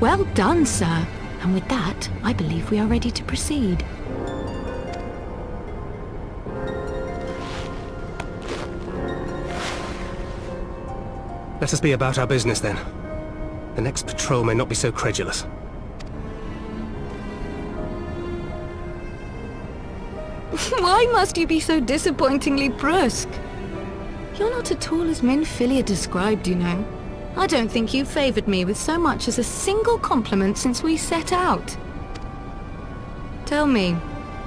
Well done, sir. And with that, I believe we are ready to proceed. Let us be about our business then. The next patrol may not be so credulous. Why must you be so disappointingly brusque? You're not at all as Minfilia described, you know. I don't think you've favored me with so much as a single compliment since we set out. Tell me,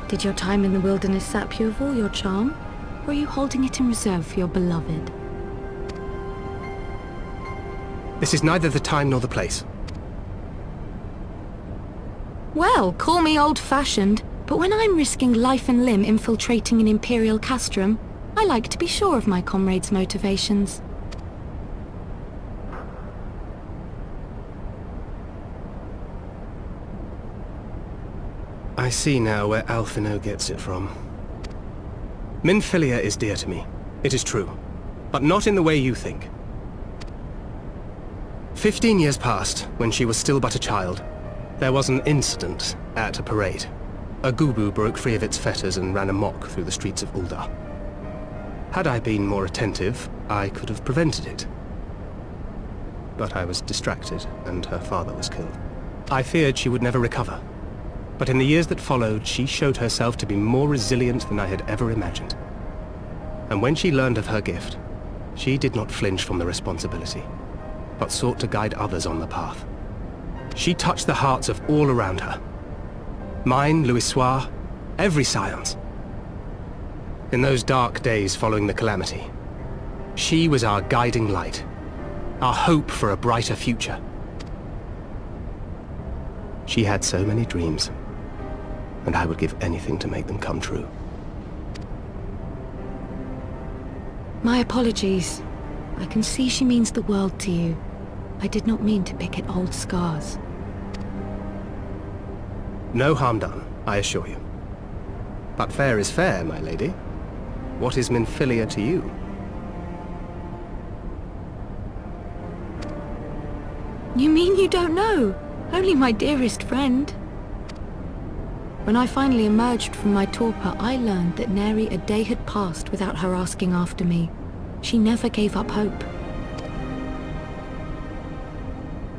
did your time in the wilderness sap you of all your charm? Or are you holding it in reserve for your beloved? This is neither the time nor the place. Well, call me old-fashioned, but when I'm risking life and limb infiltrating an Imperial castrum, I like to be sure of my comrades' motivations. I see now where Alphino gets it from. Minfilia is dear to me, it is true, but not in the way you think. 15 years passed, when she was still but a child. There was an incident at a parade. A Gubu broke free of its fetters and ran amok through the streets of Ul'dah. Had I been more attentive, I could have prevented it. But I was distracted, and her father was killed. I feared she would never recover. But in the years that followed, she showed herself to be more resilient than I had ever imagined. And when she learned of her gift, she did not flinch from the responsibility, but sought to guide others on the path. She touched the hearts of all around her. Mine, Louisoix, every scion's. In those dark days following the calamity, she was our guiding light, our hope for a brighter future. She had so many dreams, and I would give anything to make them come true. My apologies. I can see she means the world to you. I did not mean to pick at old scars. No harm done, I assure you. But fair is fair, my lady. What is Minfilia to you? You mean you don't know? Only my dearest friend. When I finally emerged from my torpor, I learned that nary a day had passed without her asking after me. She never gave up hope.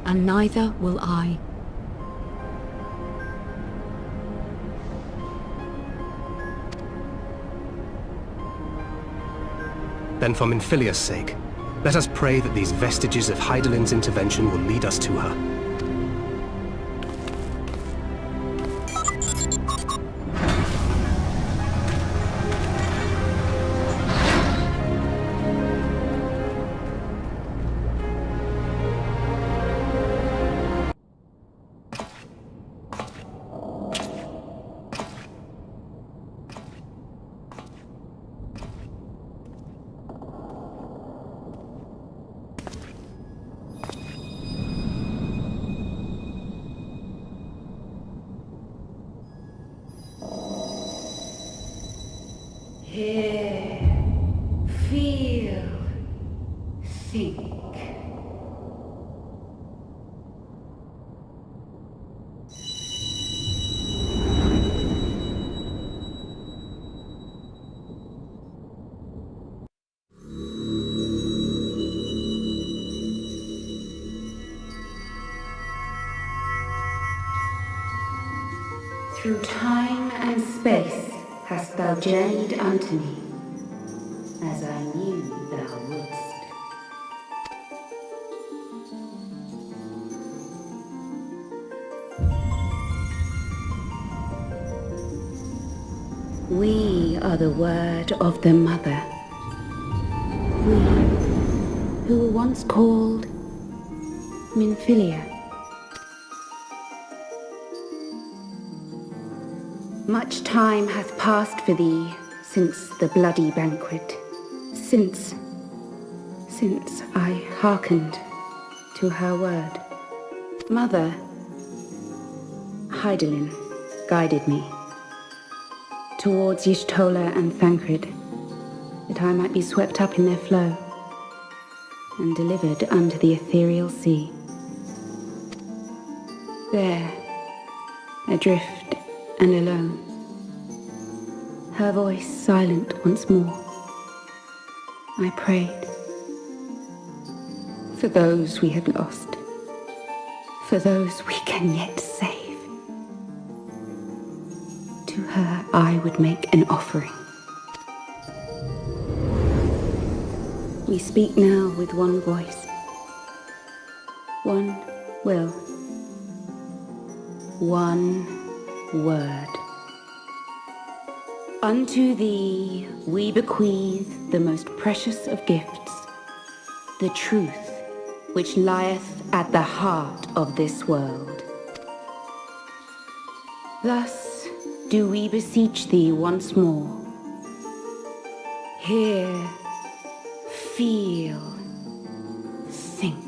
And neither will I. Then for Minfilia's sake, let us pray that these vestiges of Hydaelyn's intervention will lead us to her. Hear, feel, think. Through time and space hast thou journeyed unto me, as I knew thou wouldst. We are the word of the Mother. We, who were once called Minfilia. Much time hath passed for thee since the bloody banquet, since I hearkened to her word. Mother, Hydaelyn guided me towards Y'shtola and Thancred, that I might be swept up in their flow and delivered unto the ethereal sea. There, adrift and alone. Her voice silent once more. I prayed. For those we had lost. For those we can yet save. To her I would make an offering. We speak now with one voice. One will. One word. Unto thee we bequeath the most precious of gifts, the truth which lieth at the heart of this world. Thus do we beseech thee once more. Hear, feel, think.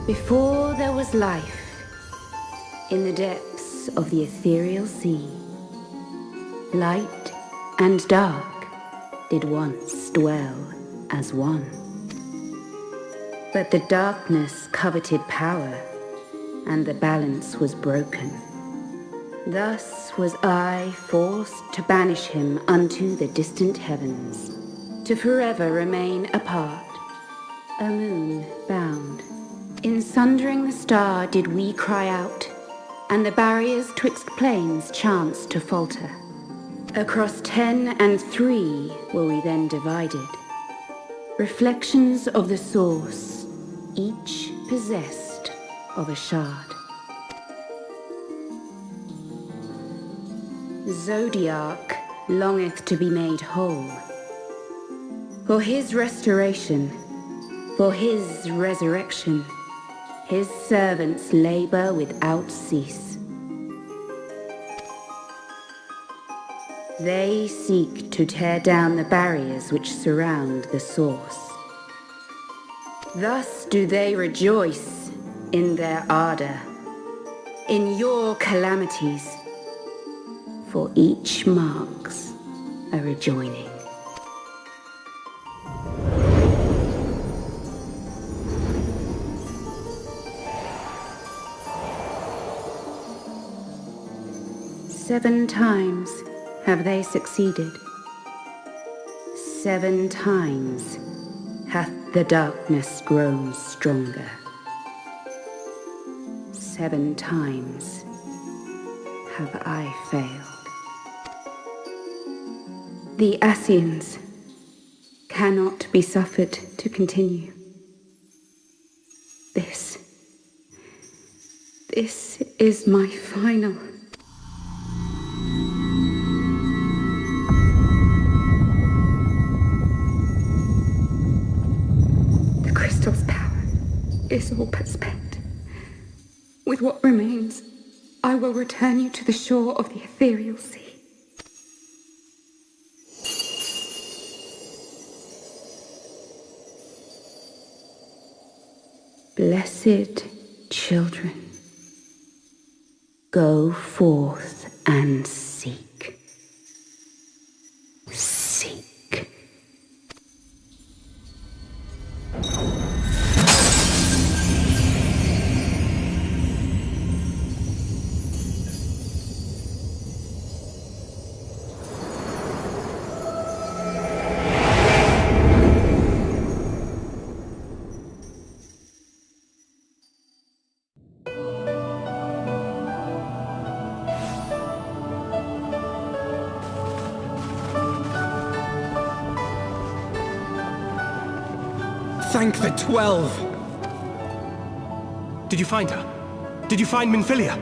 Before there was life, in the depths of the ethereal sea, light and dark did once dwell as one. But the darkness coveted power, and the balance was broken. Thus was I forced to banish him unto the distant heavens, to forever remain apart, a moon bound. In sundering the star did we cry out, and the barriers twixt planes chanced to falter. Across 10 and 3 were we then divided, reflections of the source, each possessed of a shard. Zodiac longeth to be made whole. For his restoration, for his resurrection, his servants labor without cease. They seek to tear down the barriers which surround the source. Thus do they rejoice in their ardor, in your calamities, for each marks a rejoining. Seven times have they succeeded. 7 times hath the darkness grown stronger. 7 times have I failed. The Ascians cannot be suffered to continue. This is my final. The crystal's power is all but spent. With what remains, I will return you to the shore of the ethereal sea. Blessed children, go forth and seek. Seek. Thank the 12! Did you find her? Did you find Minfilia?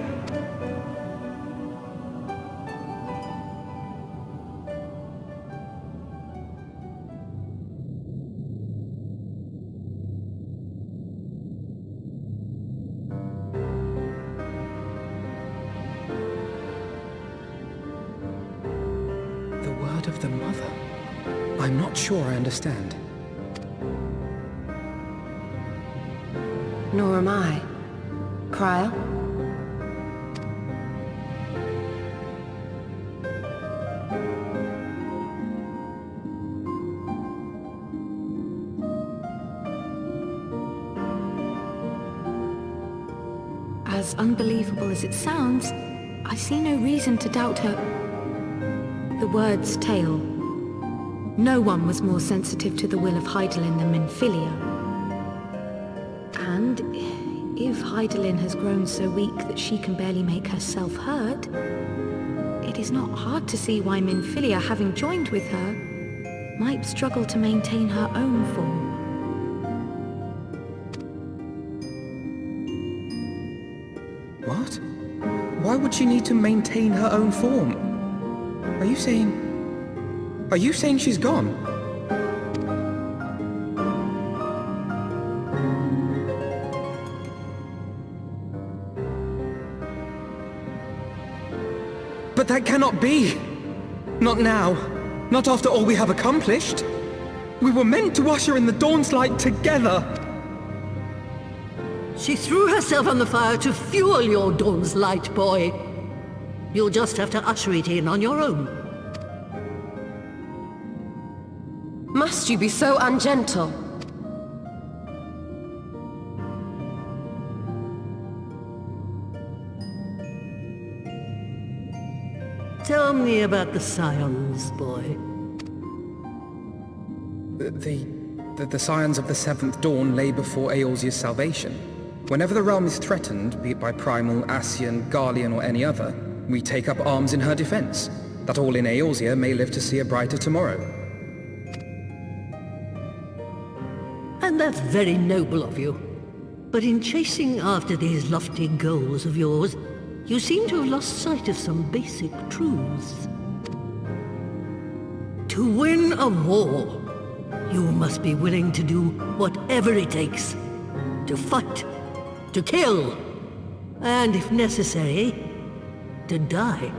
The word of the Mother? I'm not sure I understand. Nor am I. Crier? As unbelievable as it sounds, I see no reason to doubt her. The word's tale. No one was more sensitive to the will of Hydaelyn than Minfilia. And if Hydaelyn has grown so weak that she can barely make herself heard, it is not hard to see why Minfilia, having joined with her, might struggle to maintain her own form. What? Why would she need to maintain her own form? Are you saying she's gone? But that cannot be! Not now. Not after all we have accomplished. We were meant to usher in the dawn's light together. She threw herself on the fire to fuel your dawn's light, boy. You'll just have to usher it in on your own. Must you be so ungentle? Tell me about the Scions, boy. The scions of the Seventh Dawn lay before Eorzea's salvation. Whenever the realm is threatened, be it by Primal, Ascian, Garlean, or any other, we take up arms in her defense, that all in Eorzea may live to see a brighter tomorrow. And that's very noble of you. But in chasing after these lofty goals of yours, you seem to have lost sight of some basic truths. To win a war, you must be willing to do whatever it takes. To fight, to kill, and if necessary, to die.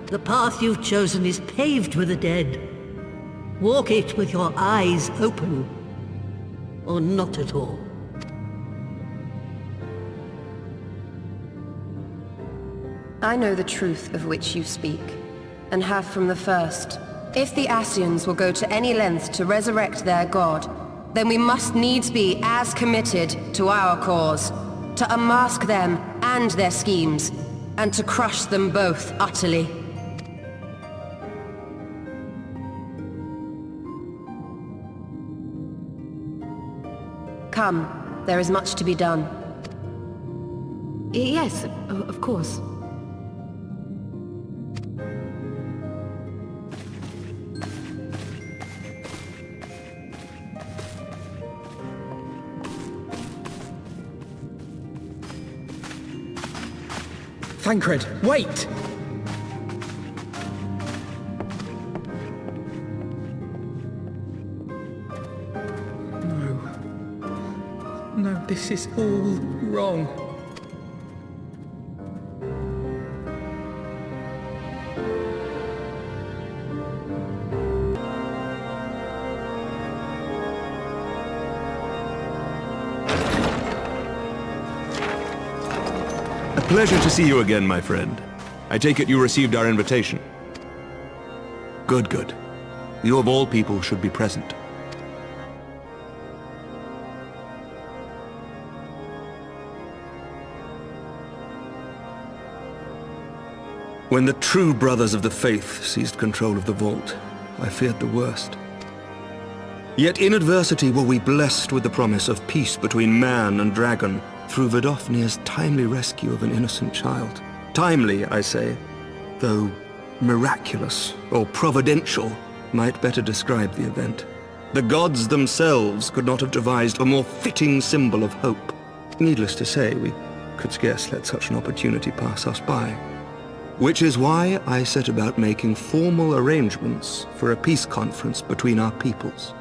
The path you've chosen is paved with the dead. Walk it with your eyes open, or not at all. I know the truth of which you speak, and have from the first. If the Ascians will go to any length to resurrect their god, then we must needs be as committed to our cause, to unmask them and their schemes, and to crush them both utterly. Come, there is much to be done. Yes, of course. Thancred, wait! No, this is all wrong. Pleasure to see you again, my friend. I take it you received our invitation. Good, good. You of all people should be present. When the true brothers of the faith seized control of the vault, I feared the worst. Yet in adversity were we blessed with the promise of peace between man and dragon, through Vidofnir's timely rescue of an innocent child. Timely, I say, though miraculous or providential might better describe the event. The gods themselves could not have devised a more fitting symbol of hope. Needless to say, we could scarce let such an opportunity pass us by. Which is why I set about making formal arrangements for a peace conference between our peoples.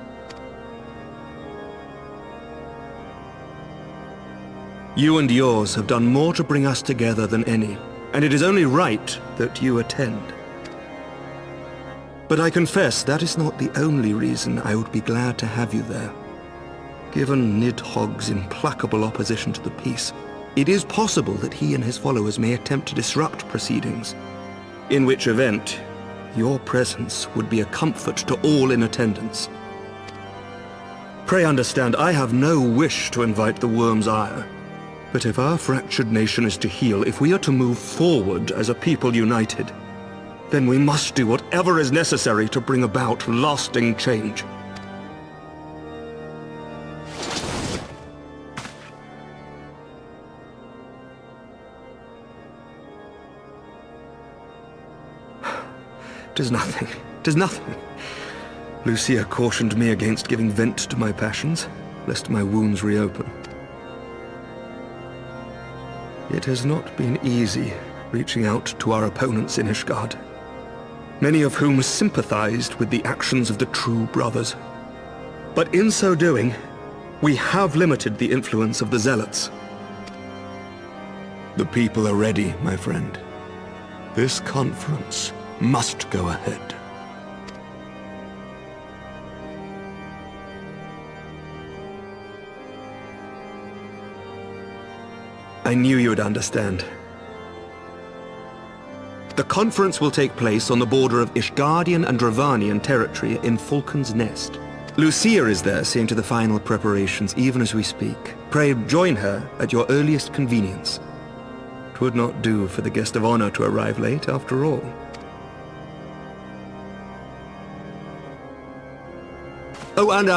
You and yours have done more to bring us together than any, and it is only right that you attend. But I confess that is not the only reason I would be glad to have you there. Given Nidhogg's implacable opposition to the peace, it is possible that he and his followers may attempt to disrupt proceedings, in which event your presence would be a comfort to all in attendance. Pray understand, I have no wish to invite the worm's ire. But if our fractured nation is to heal, if we are to move forward as a people united, then we must do whatever is necessary to bring about lasting change. Tis nothing. Tis nothing. Lucia cautioned me against giving vent to my passions, lest my wounds reopen. It has not been easy reaching out to our opponents in Ishgard, many of whom sympathized with the actions of the True Brothers. But in so doing, we have limited the influence of the Zealots. The people are ready, my friend. This conference must go ahead. I knew you would understand. The conference will take place on the border of Ishgardian and Dravanian territory in Falcon's Nest. Lucia is there seeing to the final preparations even as we speak. Pray join her at your earliest convenience. 'Twould not do for the guest of honor to arrive late, after all. Oh, and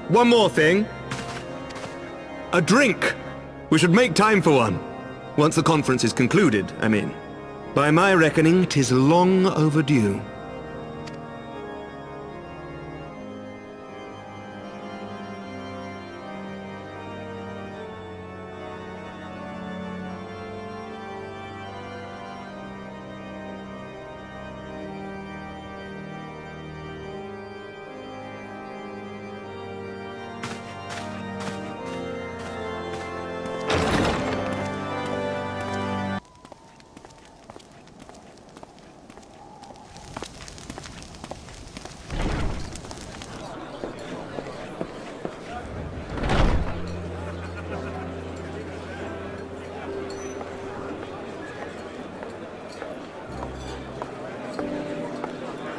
one more thing. A drink! We should make time for one. Once the conference is concluded, I mean. By my reckoning, 'tis long overdue.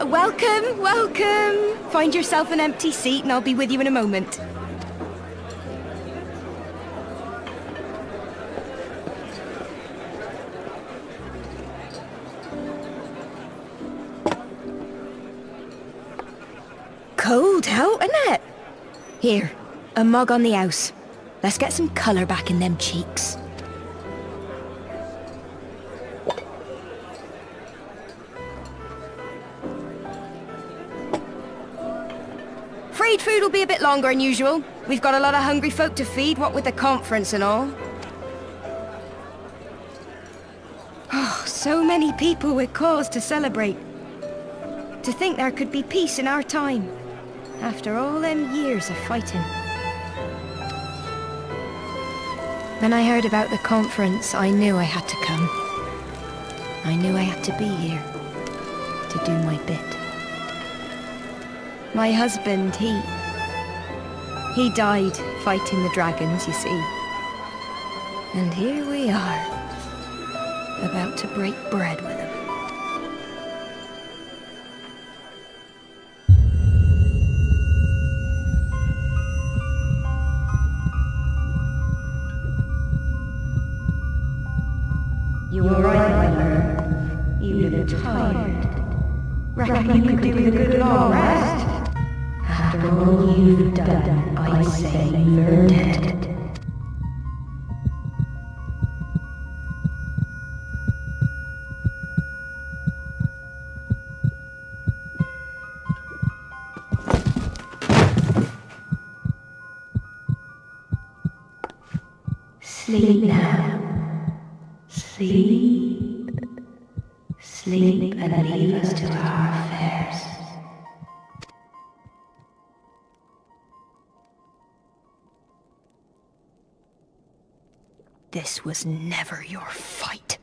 Welcome, welcome! Find yourself an empty seat and I'll be with you in a moment. Cold out, isn't it? Here, a mug on the house. Let's get some colour back in them cheeks. Frayed food will be a bit longer than usual. We've got a lot of hungry folk to feed, what with the conference and all. Oh, so many people with cause to celebrate. To think there could be peace in our time, after all them years of fighting. When I heard about the conference, I knew I had to come. I knew I had to be here, to do my bit. My husband, he died fighting the dragons, you see. And here we are, about to break bread with him. You were right, my lord. You look tired. Reckon you could do with a good long rest? After all you've done, I say you've earned it. Sleep now. Sleep. Sleep and leave us to our affairs. This was never your fight.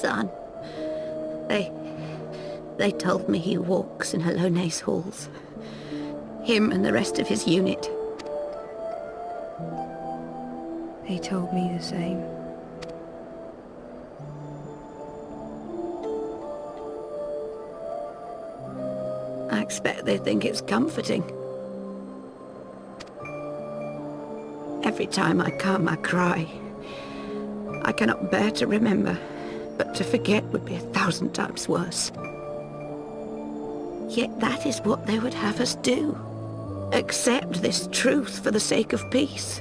son. They told me he walks in Halone's halls. Him and the rest of his unit. They told me the same. I expect they think it's comforting. Every time I come, I cry. I cannot bear to remember, but to forget would be 1,000 times worse. Yet that is what they would have us do. Accept this truth for the sake of peace.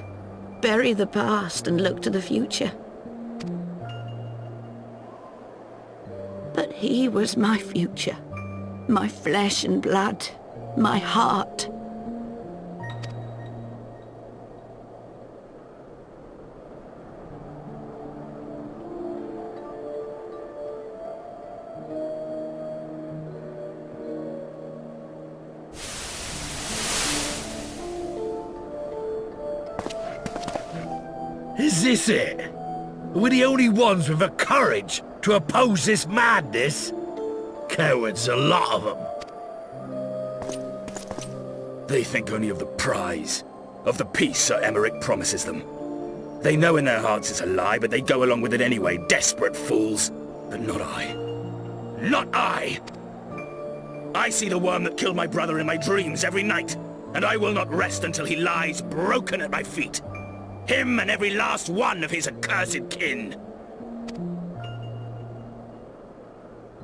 Bury the past and look to the future. But he was my future. My flesh and blood. My heart. Is this it? We're the only ones with the courage to oppose this madness? Cowards, a lot of them. They think only of the prize, of the peace Sir Emmerich promises them. They know in their hearts it's a lie, but they go along with it anyway, desperate fools. But not I. Not I! I see the worm that killed my brother in my dreams every night, and I will not rest until he lies broken at my feet. Him and every last one of his accursed kin.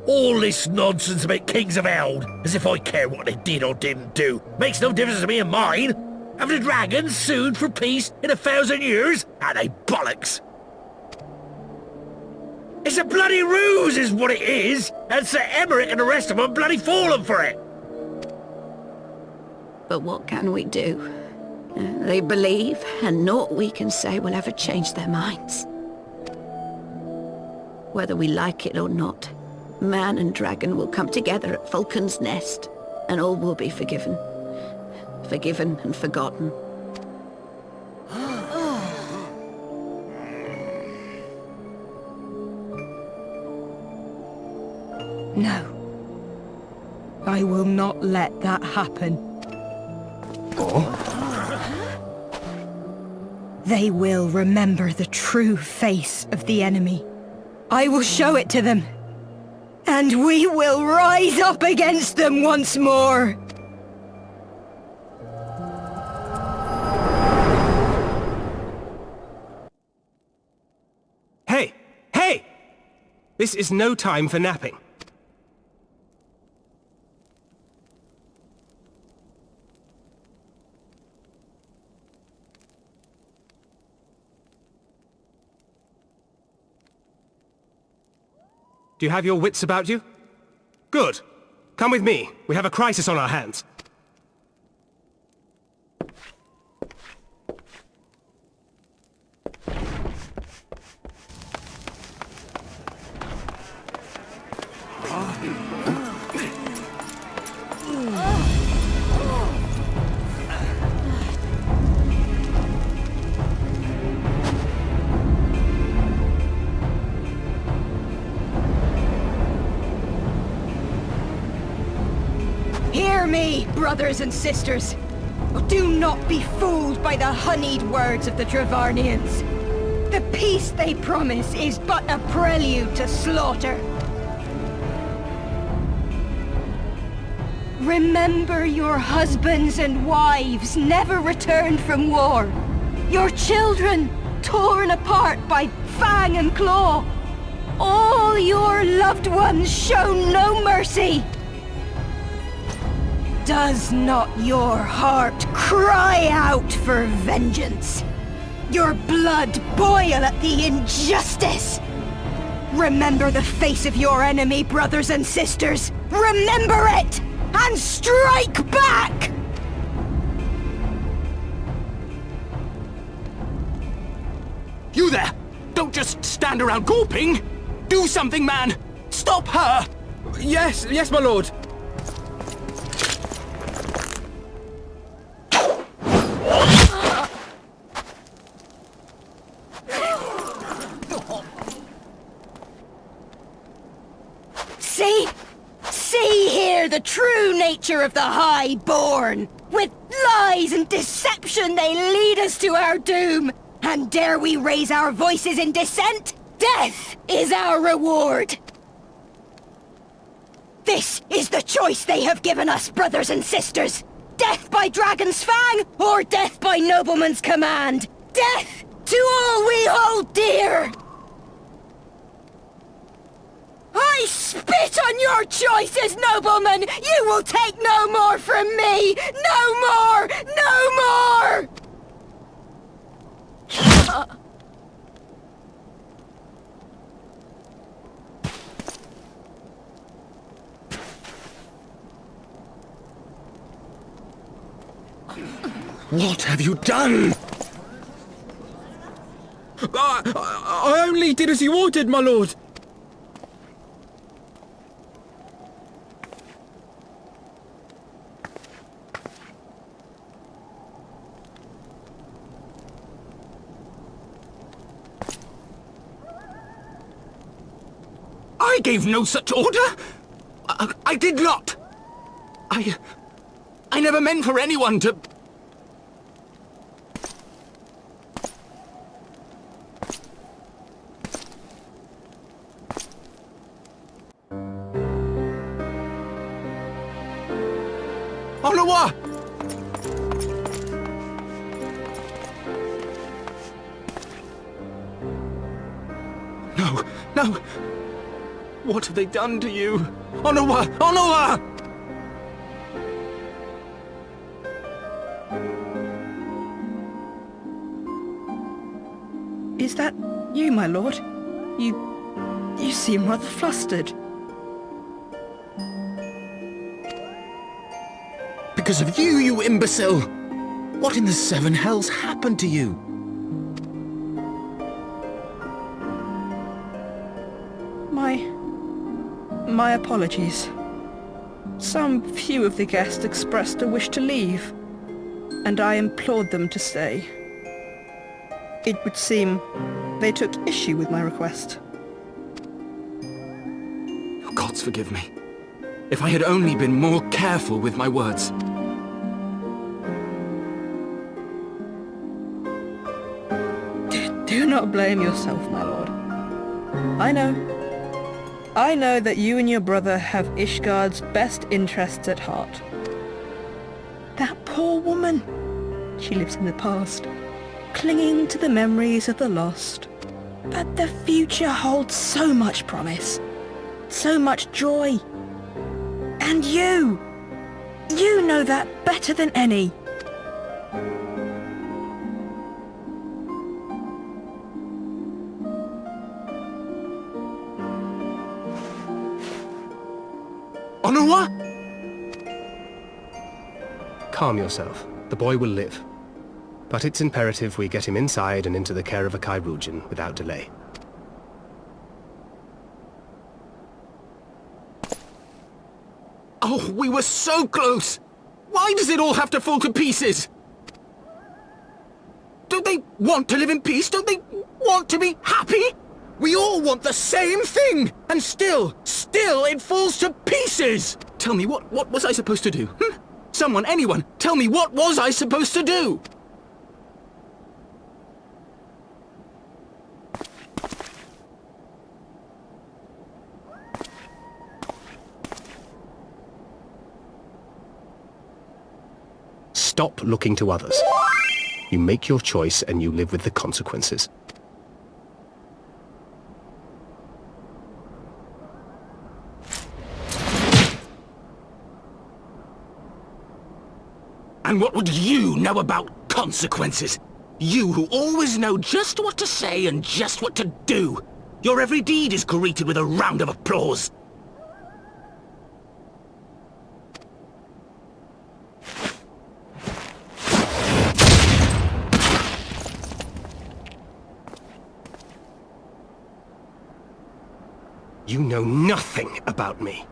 All this nonsense about Kings of Eld, as if I care what they did or didn't do, makes no difference to me and mine. Have the dragons sued for peace in 1,000 years? Are they bollocks? It's a bloody ruse is what it is, and Sir Emmerich and the rest of them bloody fallen for it. But what can we do? They believe, and naught we can say will ever change their minds. Whether we like it or not, man and dragon will come together at Vulcan's Nest, and all will be forgiven. Forgiven and forgotten. No. I will not let that happen. They will remember the true face of the enemy. I will show it to them. And we will rise up against them once more. Hey! Hey! This is no time for napping. Do you have your wits about you? Good. Come with me. We have a crisis on our hands. Hear me, brothers and sisters. Do not be fooled by the honeyed words of the Travarnians. The peace they promise is but a prelude to slaughter. Remember your husbands and wives never returned from war. Your children torn apart by fang and claw. All your loved ones shown no mercy. Does not your heart cry out for vengeance? Your blood boil at the injustice? Remember the face of your enemy, brothers and sisters. Remember it, and strike back! You there! Don't just stand around gawping! Do something, man! Stop her! Yes, my lord. the true nature of the Highborn. With lies and deception they lead us to our doom. And dare we raise our voices in dissent? Death is our reward. This is the choice they have given us, brothers and sisters. Death by Dragon's Fang, or death by Nobleman's command. Death to all we hold dear. I spit on your choices, noblemen! You will take no more from me! No more! No more! What have you done? I only did as you ordered, my lord. I gave no such order! I did not! I never meant for anyone to... Onawa! No, no! What have they done to you? Onawa! Onawa! Is that you, my lord? You seem rather flustered. Because of you, you imbecile! What in the seven hells happened to you? My apologies. Some few of the guests expressed a wish to leave, and I implored them to stay. It would seem they took issue with my request. Oh, gods forgive me. If I had only been more careful with my words. Do not blame yourself, my lord. I know that you and your brother have Ishgard's best interests at heart. That poor woman. She lives in the past, clinging to the memories of the lost. But the future holds so much promise, so much joy. And you know that better than any. Onawa? Calm yourself. The boy will live. But it's imperative we get him inside and into the care of a Kairoujian without delay. Oh, we were so close! Why does it all have to fall to pieces? Don't they want to live in peace? Don't they want to be happy? We all want the same thing! And still it falls to pieces! Tell me, what was I supposed to do? Someone, anyone, tell me, what was I supposed to do? Stop looking to others. You make your choice and you live with the consequences. And what would you know about consequences? You who always know just what to say and just what to do. Your every deed is greeted with a round of applause. You know nothing about me.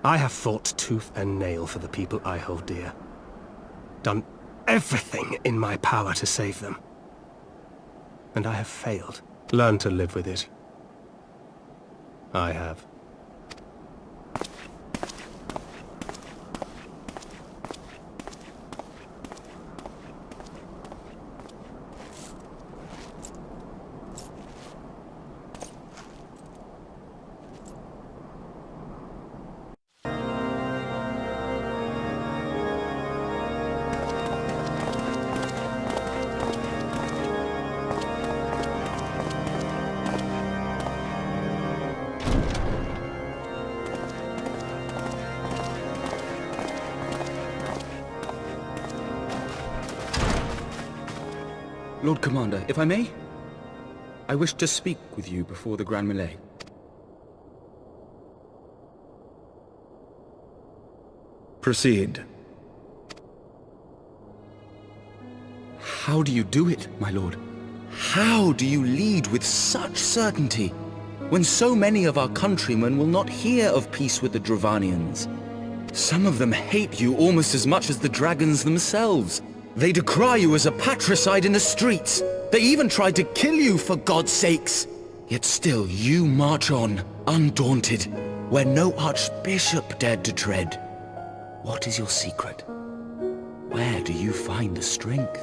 I have fought tooth and nail for the people I hold dear. Done everything in my power to save them. And I have failed. Learn to live with it. I have. Lord Commander, if I may? I wish to speak with you before the Grand Melee. Proceed. How do you do it, my lord? How do you lead with such certainty, when so many of our countrymen will not hear of peace with the Dravanians? Some of them hate you almost as much as the dragons themselves. They decry you as a patricide in the streets. They even tried to kill you, for God's sakes. Yet still you march on, undaunted, where no archbishop dared to tread. What is your secret? Where do you find the strength?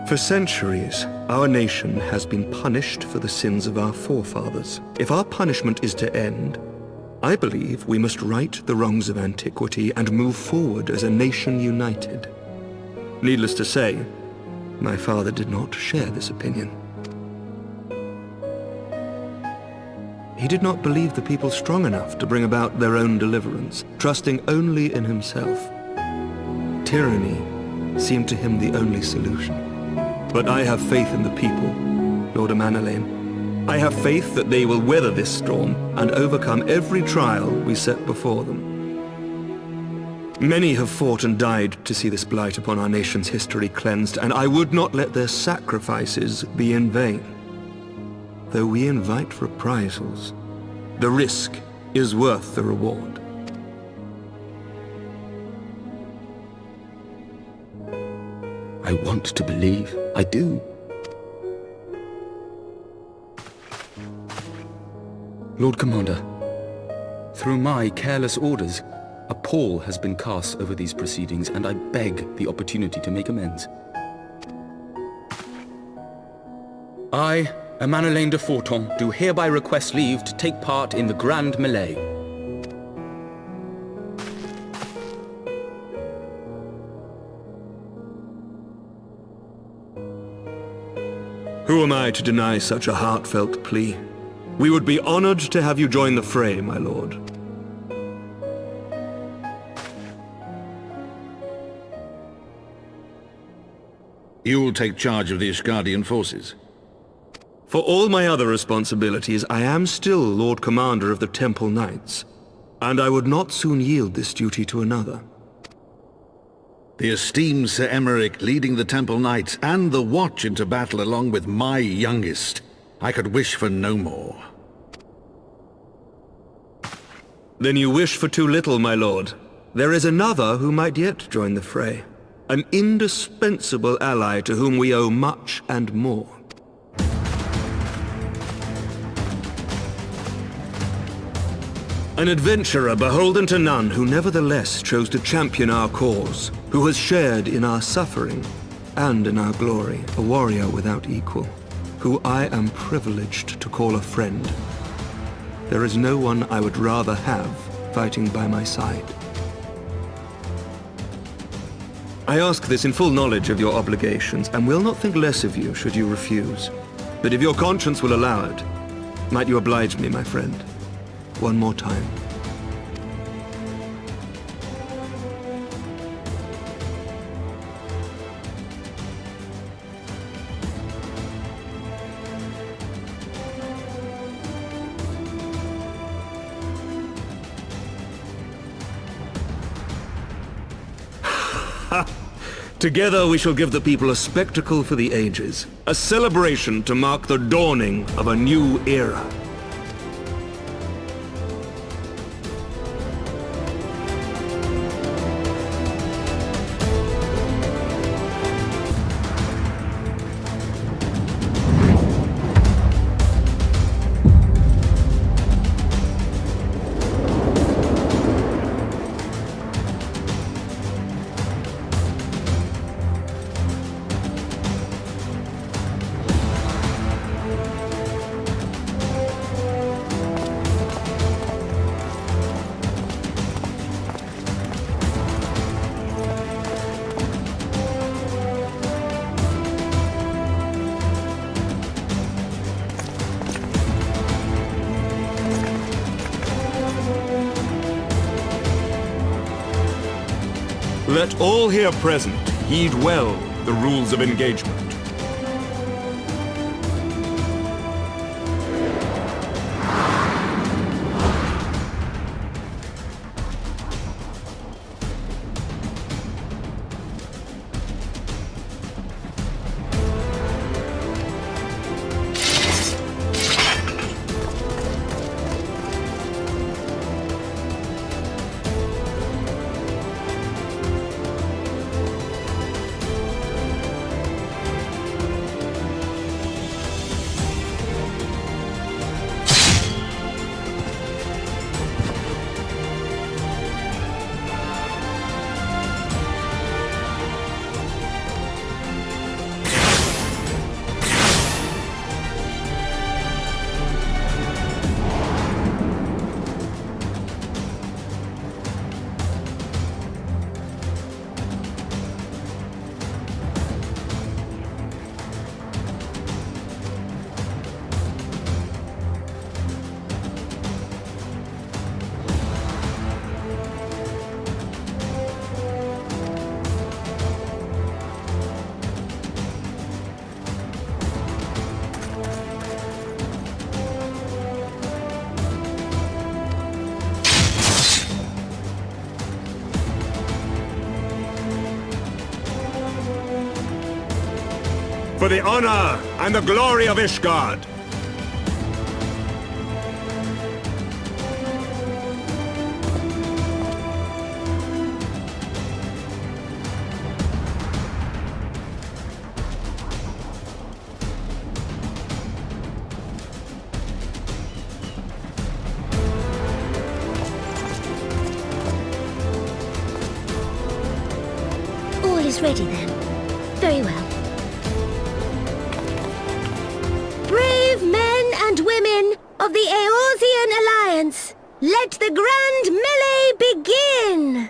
For centuries, our nation has been punished for the sins of our forefathers. If our punishment is to end, I believe we must right the wrongs of antiquity and move forward as a nation united. Needless to say, my father did not share this opinion. He did not believe the people strong enough to bring about their own deliverance, trusting only in himself. Tyranny seemed to him the only solution. But I have faith in the people, Lord Amanalain. I have faith that they will weather this storm and overcome every trial we set before them. Many have fought and died to see this blight upon our nation's history cleansed, and I would not let their sacrifices be in vain. Though we invite reprisals, the risk is worth the reward. I want to believe. I do. Lord Commander, through my careless orders, a pall has been cast over these proceedings, and I beg the opportunity to make amends. I, Amanalain de Forton, do hereby request leave to take part in the Grand Melee. Who am I to deny such a heartfelt plea? We would be honored to have you join the fray, my lord. You will take charge of the Ishgardian forces? For all my other responsibilities, I am still Lord Commander of the Temple Knights, and I would not soon yield this duty to another. The esteemed Sir Emeric leading the Temple Knights and the Watch into battle along with my youngest. I could wish for no more. Then you wish for too little, my lord. There is another who might yet join the fray. An indispensable ally to whom we owe much and more. An adventurer beholden to none who nevertheless chose to champion our cause, who has shared in our suffering and in our glory, a warrior without equal, who I am privileged to call a friend. There is no one I would rather have fighting by my side. I ask this in full knowledge of your obligations, and will not think less of you should you refuse. But if your conscience will allow it, might you oblige me, my friend? One more time. Together we shall give the people a spectacle for the ages, a celebration to mark the dawning of a new era. Let all here present heed well the rules of engagement. For the honor and the glory of Ishgard! All is ready then. Very well. Brave men and women of the Eorzean Alliance, let the grand melee begin!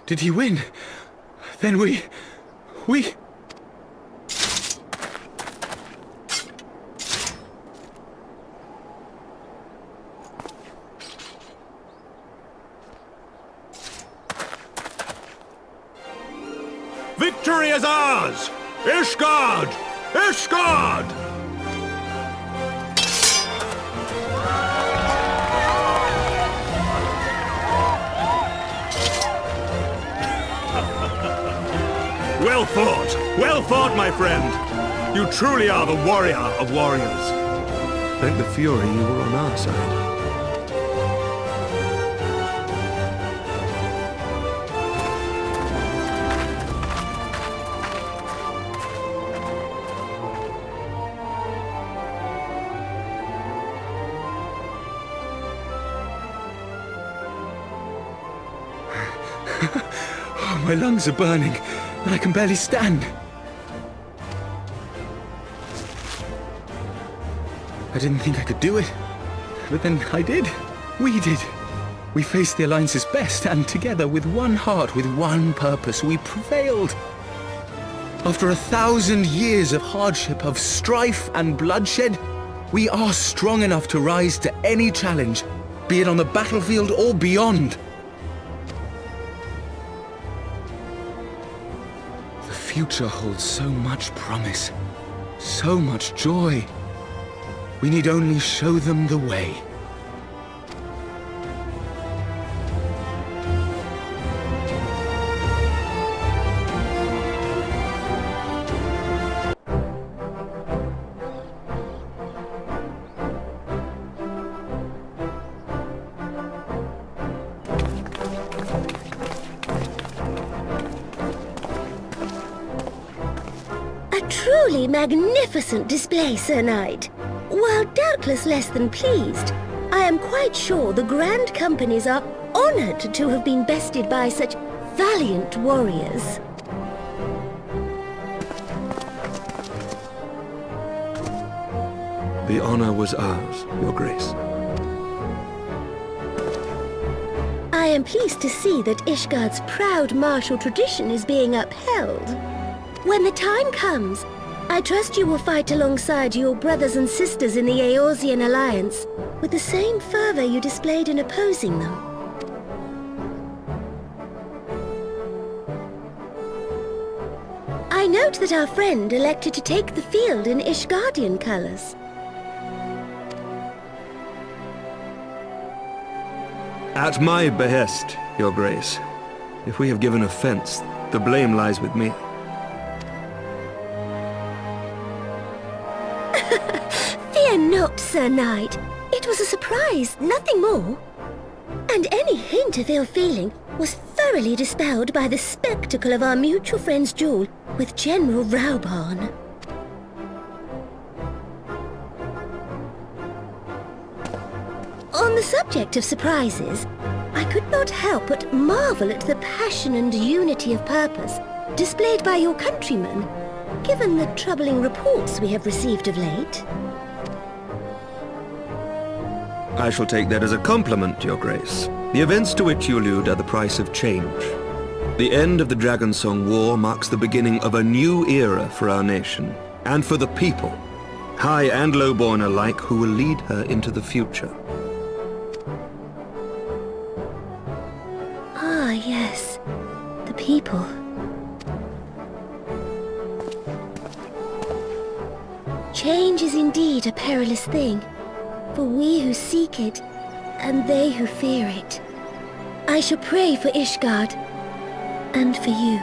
Did he win? Then we... Victory is ours! Ishgard! Ishgard! Well fought! Well fought, my friend! You truly are the warrior of warriors. Thank the Fury you were on our side. Oh, my lungs are burning, and I can barely stand. I didn't think I could do it, but then I did. We did. We faced the Alliance's best, and together, with one heart, with one purpose, we prevailed. After 1,000 years of hardship, of strife and bloodshed, we are strong enough to rise to any challenge, be it on the battlefield or beyond. The future holds so much promise, so much joy. We need only show them the way. A truly magnificent display, Sir Knight. While doubtless less than pleased, I am quite sure the Grand Companies are honored to have been bested by such valiant warriors. The honor was ours, Your Grace. I am pleased to see that Ishgard's proud martial tradition is being upheld. When the time comes, I trust you will fight alongside your brothers and sisters in the Eorzean Alliance with the same fervor you displayed in opposing them. I note that our friend elected to take the field in Ishgardian colors. At my behest, Your Grace. If we have given offense, the blame lies with me. Fear not, Sir Knight. It was a surprise, nothing more. And any hint of ill feeling was thoroughly dispelled by the spectacle of our mutual friend's duel with General Raubarn. On the subject of surprises, I could not help but marvel at the passion and unity of purpose displayed by your countrymen, given the troubling reports we have received of late. I shall take that as a compliment, Your Grace. The events to which you allude are the price of change. The end of the Dragonsong War marks the beginning of a new era for our nation, and for the people, high and lowborn alike, who will lead her into the future. Ah, yes. The people. Change is indeed a perilous thing, for we who seek it, and they who fear it. I shall pray for Ishgard, and for you.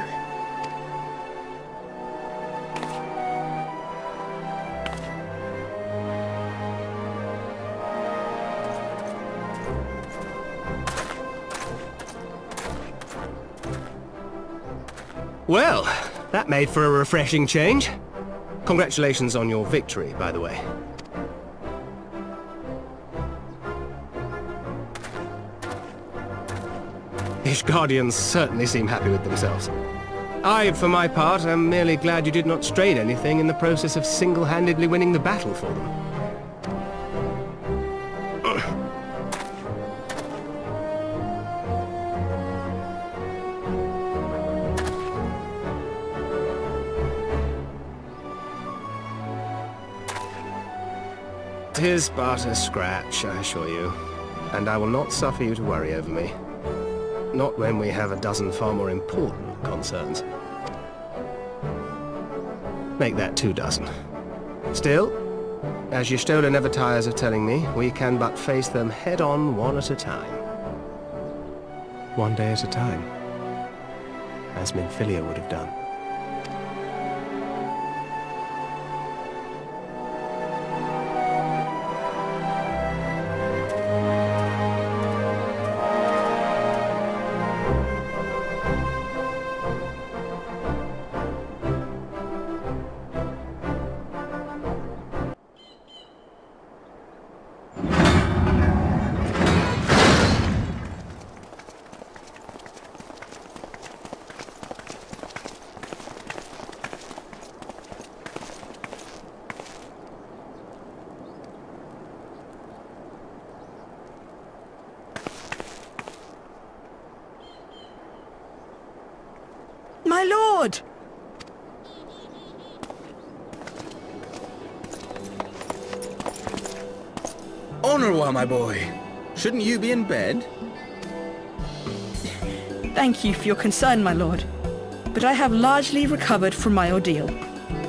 Well, that made for a refreshing change. Congratulations on your victory, by the way. Ishgardians certainly seem happy with themselves. I, for my part, am merely glad you did not strain anything in the process of single-handedly winning the battle for them. 'Tis but a scratch, I assure you. And I will not suffer you to worry over me. Not when we have a dozen far more important concerns. Make that 2 dozen. Still, as Y'shtola never tires of telling me, we can but face them head-on one at a time. One day at a time. As Minfilia would have done. My lord! Honorwa, my boy. Shouldn't you be in bed? Thank you for your concern, my lord. But I have largely recovered from my ordeal,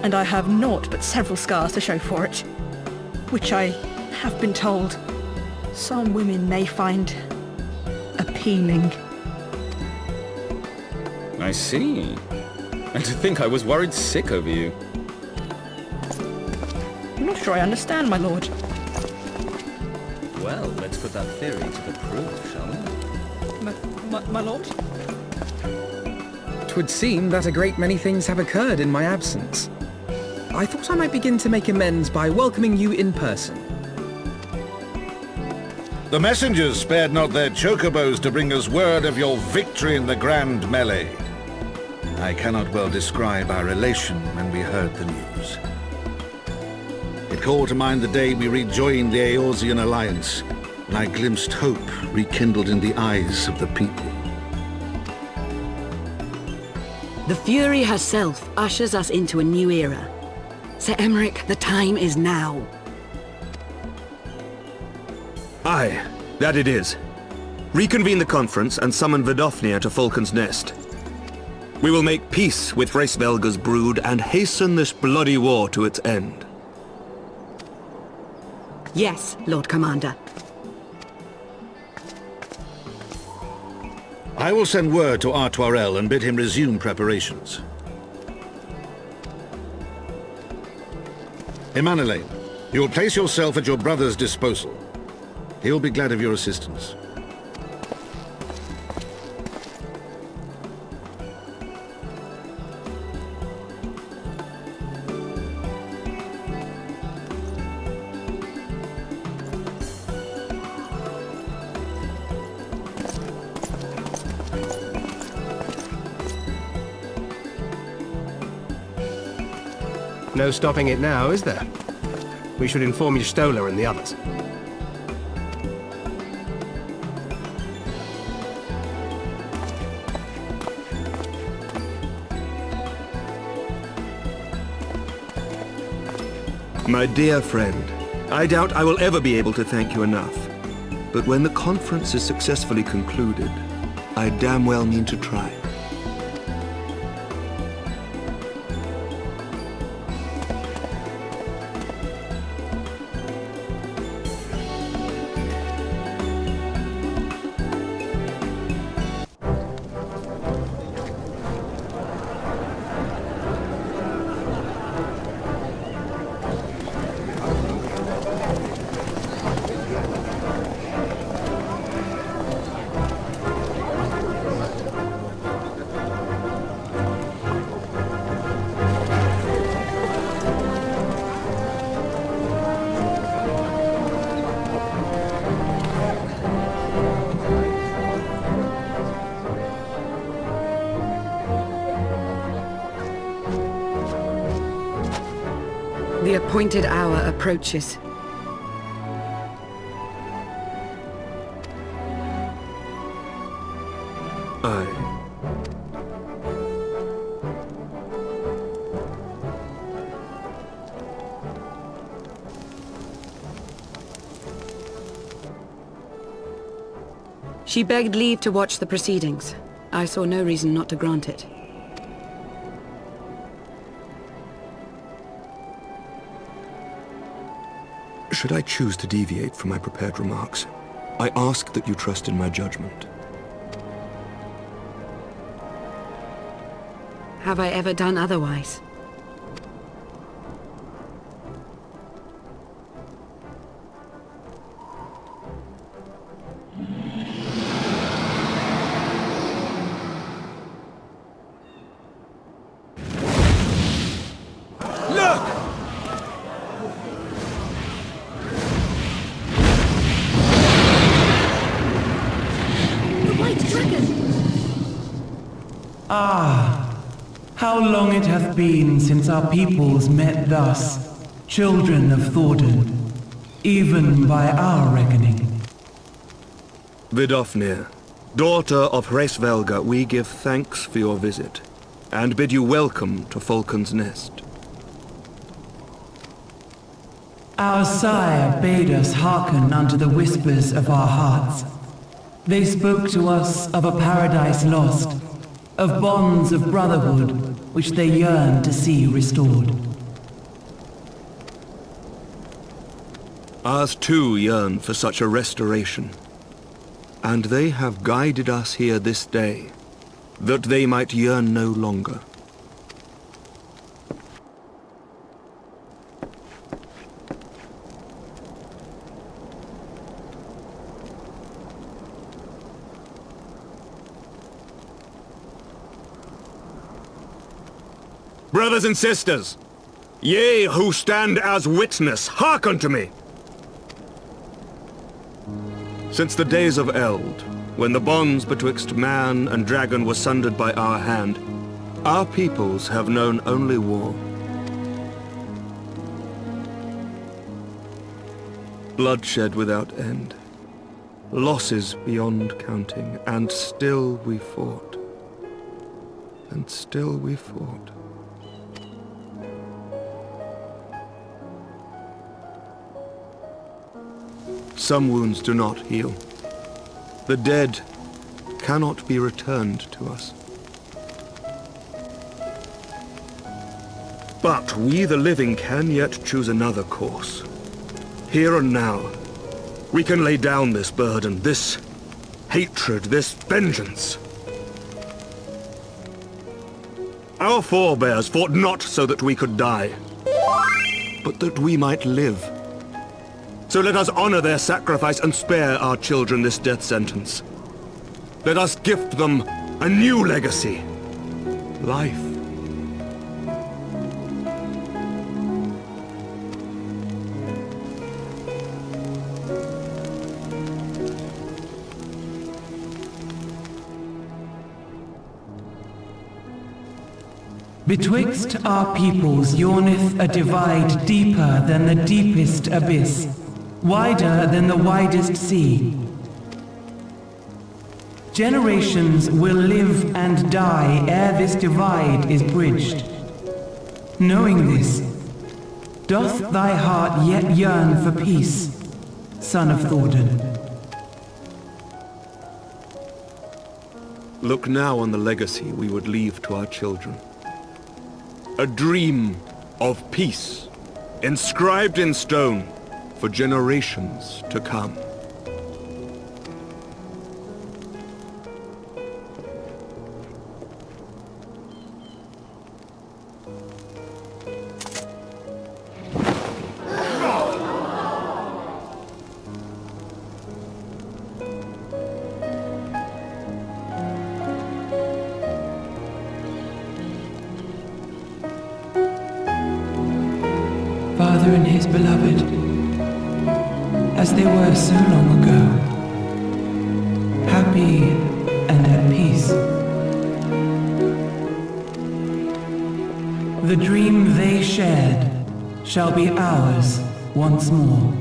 and I have naught but several scars to show for it, which I have been told some women may find appealing. I see. And to think I was worried sick over you. I'm not sure I understand, my lord. Well, let's put that theory to the proof, shall we? My lord? 'Twould seem that a great many things have occurred in my absence. I thought I might begin to make amends by welcoming you in person. The messengers spared not their chocobos to bring us word of your victory in the grand melee. I cannot well describe our elation when we heard the news. It called to mind the day we rejoined the Eorzean Alliance, and I glimpsed hope rekindled in the eyes of the people. The Fury herself ushers us into a new era. Sir Emmerich, the time is now. Aye, that it is. Reconvene the conference and summon Vidofnir to Falcon's Nest. We will make peace with Hraesvelga's brood and hasten this bloody war to its end. Yes, Lord Commander. I will send word to Artoirel and bid him resume preparations. Emanuele, you will place yourself at your brother's disposal. He will be glad of your assistance. No stopping it now, is there? We should inform Y'shtola and the others. My dear friend, I doubt I will ever be able to thank you enough. But when the conference is successfully concluded, I damn well mean to try. The appointed hour approaches. Aye. She begged leave to watch the proceedings. I saw no reason not to grant it. Should I choose to deviate from my prepared remarks, I ask that you trust in my judgment. Have I ever done otherwise? How long it hath been since our peoples met thus, children of Thordan, even by our reckoning. Vidofnir, daughter of Hraesvelga, we give thanks for your visit, and bid you welcome to Falcon's Nest. Our sire bade us hearken unto the whispers of our hearts. They spoke to us of a paradise lost, of bonds of brotherhood which they yearn to see restored. Ours too yearn for such a restoration, and they have guided us here this day, that they might yearn no longer. Brothers and sisters, ye who stand as witness, heark unto me! Since the days of Eld, when the bonds betwixt man and dragon were sundered by our hand, our peoples have known only war. Bloodshed without end, losses beyond counting, and still we fought. And still we fought. Some wounds do not heal. The dead cannot be returned to us. But we the living can yet choose another course. Here and now, we can lay down this burden, this hatred, this vengeance. Our forebears fought not so that we could die, but that we might live. So let us honor their sacrifice and spare our children this death sentence. Let us gift them a new legacy. Life. Betwixt our peoples yawneth a divide deeper than the deepest abyss, wider than the widest sea. Generations will live and die ere this divide is bridged. Knowing this, doth thy heart yet yearn for peace, son of Thordan? Look now on the legacy we would leave to our children. A dream of peace, inscribed in stone for generations to come. Father and his beloved, as they were so long ago, happy and at peace. The dream they shared shall be ours once more.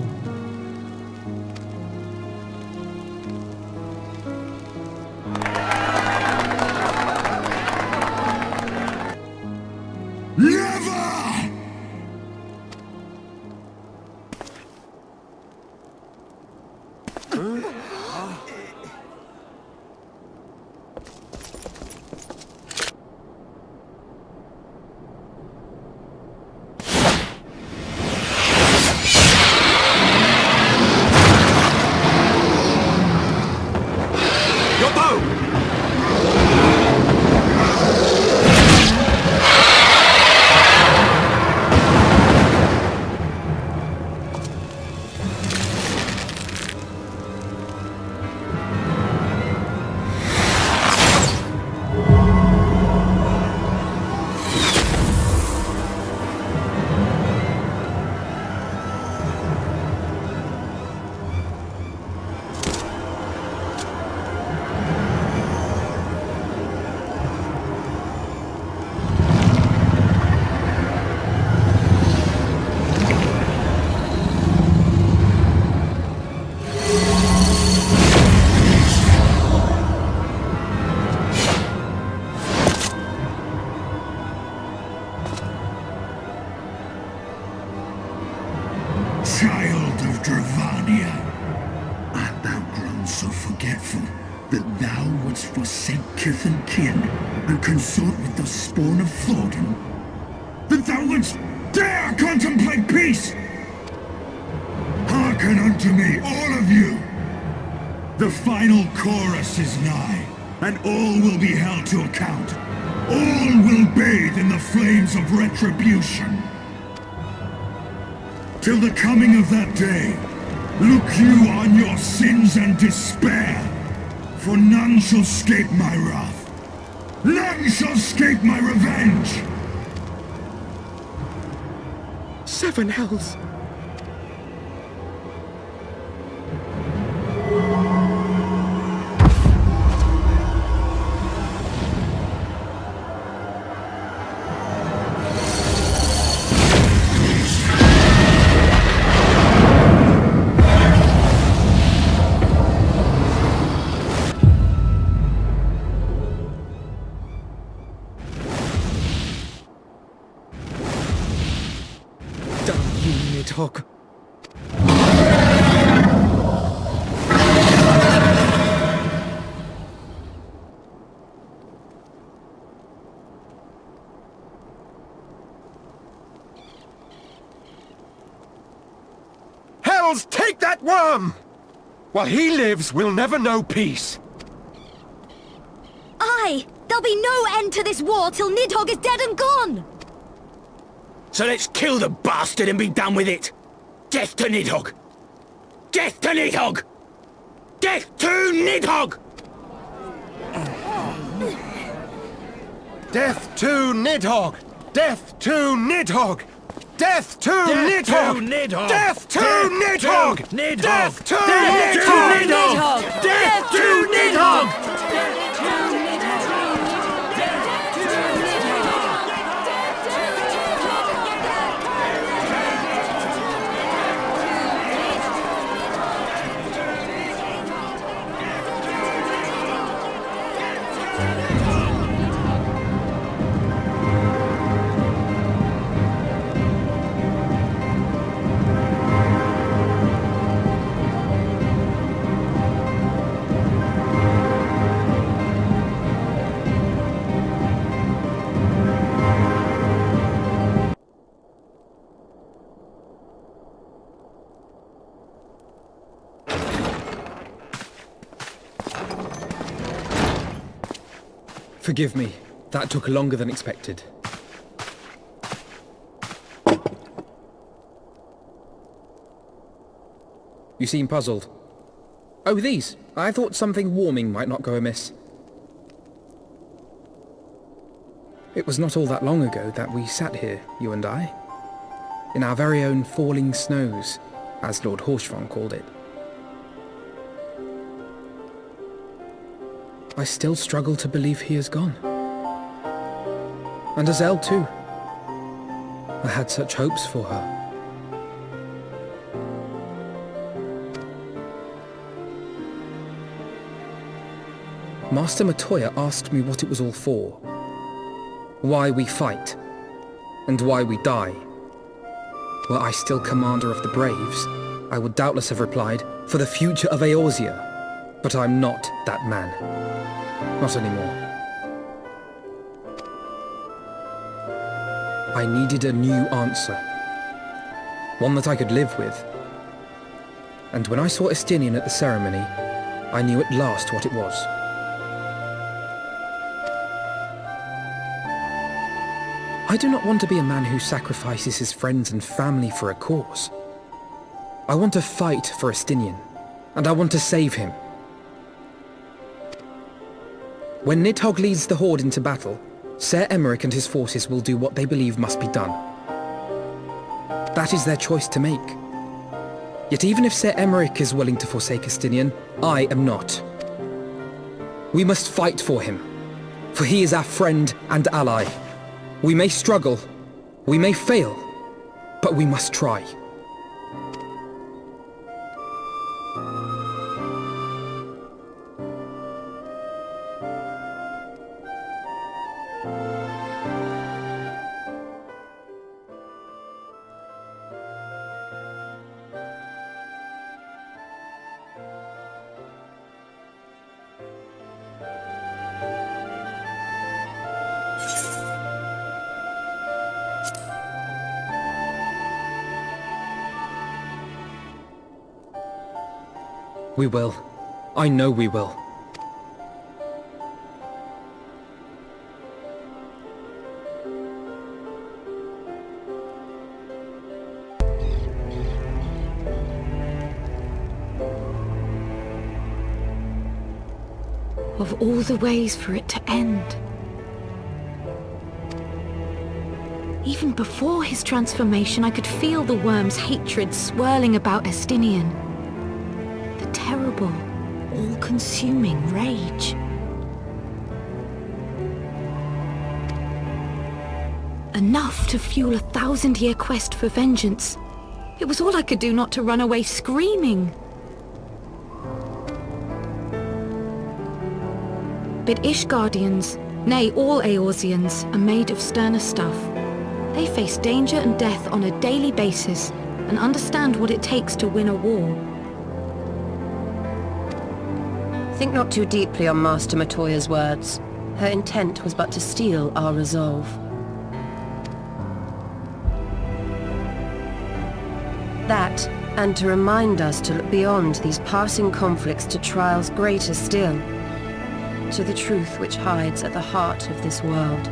Child of Dravania, art thou grown so forgetful that thou wouldst forsake kith and kin and consort with the spawn of Thordan? That thou wouldst dare contemplate peace? Hearken unto me, all of you! The final chorus is nigh, and all will be held to account. All will bathe in the flames of retribution. Till the coming of that day, look you on your sins and despair, for none shall scape my wrath. None shall scape my revenge! 7 hells! Nidhogg. Hells, take that worm! While he lives, we'll never know peace. Aye! There'll be no end to this war till Nidhogg is dead and gone! So let's kill the bastard and be done with it! Death to Nidhogg! Death to Nidhogg! Death to Nidhogg! Death to Nidhogg! Death to Nidhogg! Death to Nidhogg! Death to Nidhogg! Death to Nidhogg! Death to Nidhogg! Forgive me. That took longer than expected. You seem puzzled. Oh, these. I thought something warming might not go amiss. It was not all that long ago that we sat here, you and I. In our very own falling snows, as Lord Horshvon called it. I still struggle to believe he is gone. And Azelle too. I had such hopes for her. Master Matoya asked me what it was all for. Why we fight. And why we die. Were I still commander of the Braves, I would doubtless have replied, for the future of Eorzea. But I'm not that man. Not anymore. I needed a new answer. One that I could live with. And when I saw Estinian at the ceremony, I knew at last what it was. I do not want to be a man who sacrifices his friends and family for a cause. I want to fight for Estinian, and I want to save him. When Nidhogg leads the Horde into battle, Ser Emeric and his forces will do what they believe must be done. That is their choice to make. Yet even if Ser Emeric is willing to forsake Estinian, I am not. We must fight for him, for he is our friend and ally. We may struggle, we may fail, but we must try. We will. I know we will. Of all the ways for it to end. Even before his transformation, I could feel the worm's hatred swirling about Estinian. The terrible, all-consuming rage. Enough to fuel a 1,000-year quest for vengeance. It was all I could do not to run away screaming. But Ishgardians, nay all Eorzeans, are made of sterner stuff. They face danger and death on a daily basis and understand what it takes to win a war. Think not too deeply on Master Matoya's words. Her intent was but to steal our resolve. That, and to remind us to look beyond these passing conflicts to trials greater still, to the truth which hides at the heart of this world.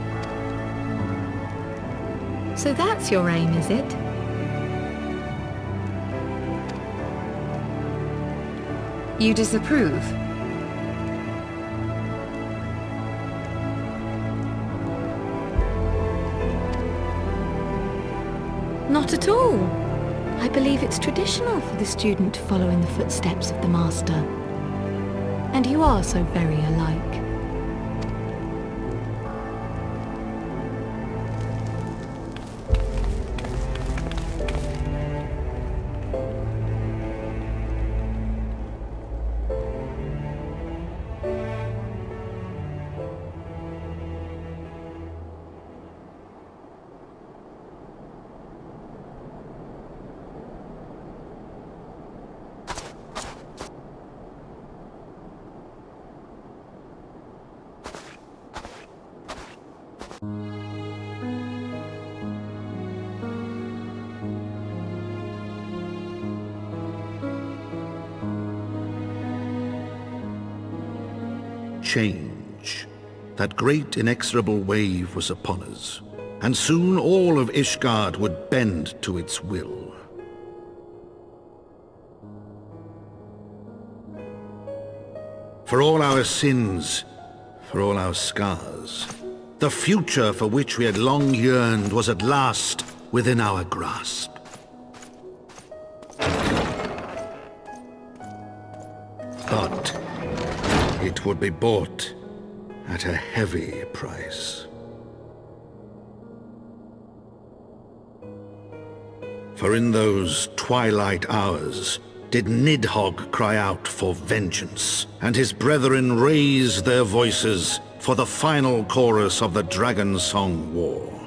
So that's your aim, is it? You disapprove? Not at all. I believe it's traditional for the student to follow in the footsteps of the master. And you are so very alike. Change. That great inexorable wave was upon us, and soon all of Ishgard would bend to its will. For all our sins, for all our scars, the future for which we had long yearned was at last within our grasp. But it would be bought at a heavy price. For in those twilight hours did Nidhogg cry out for vengeance, and his brethren raise their voices for the final chorus of the Dragon Song War.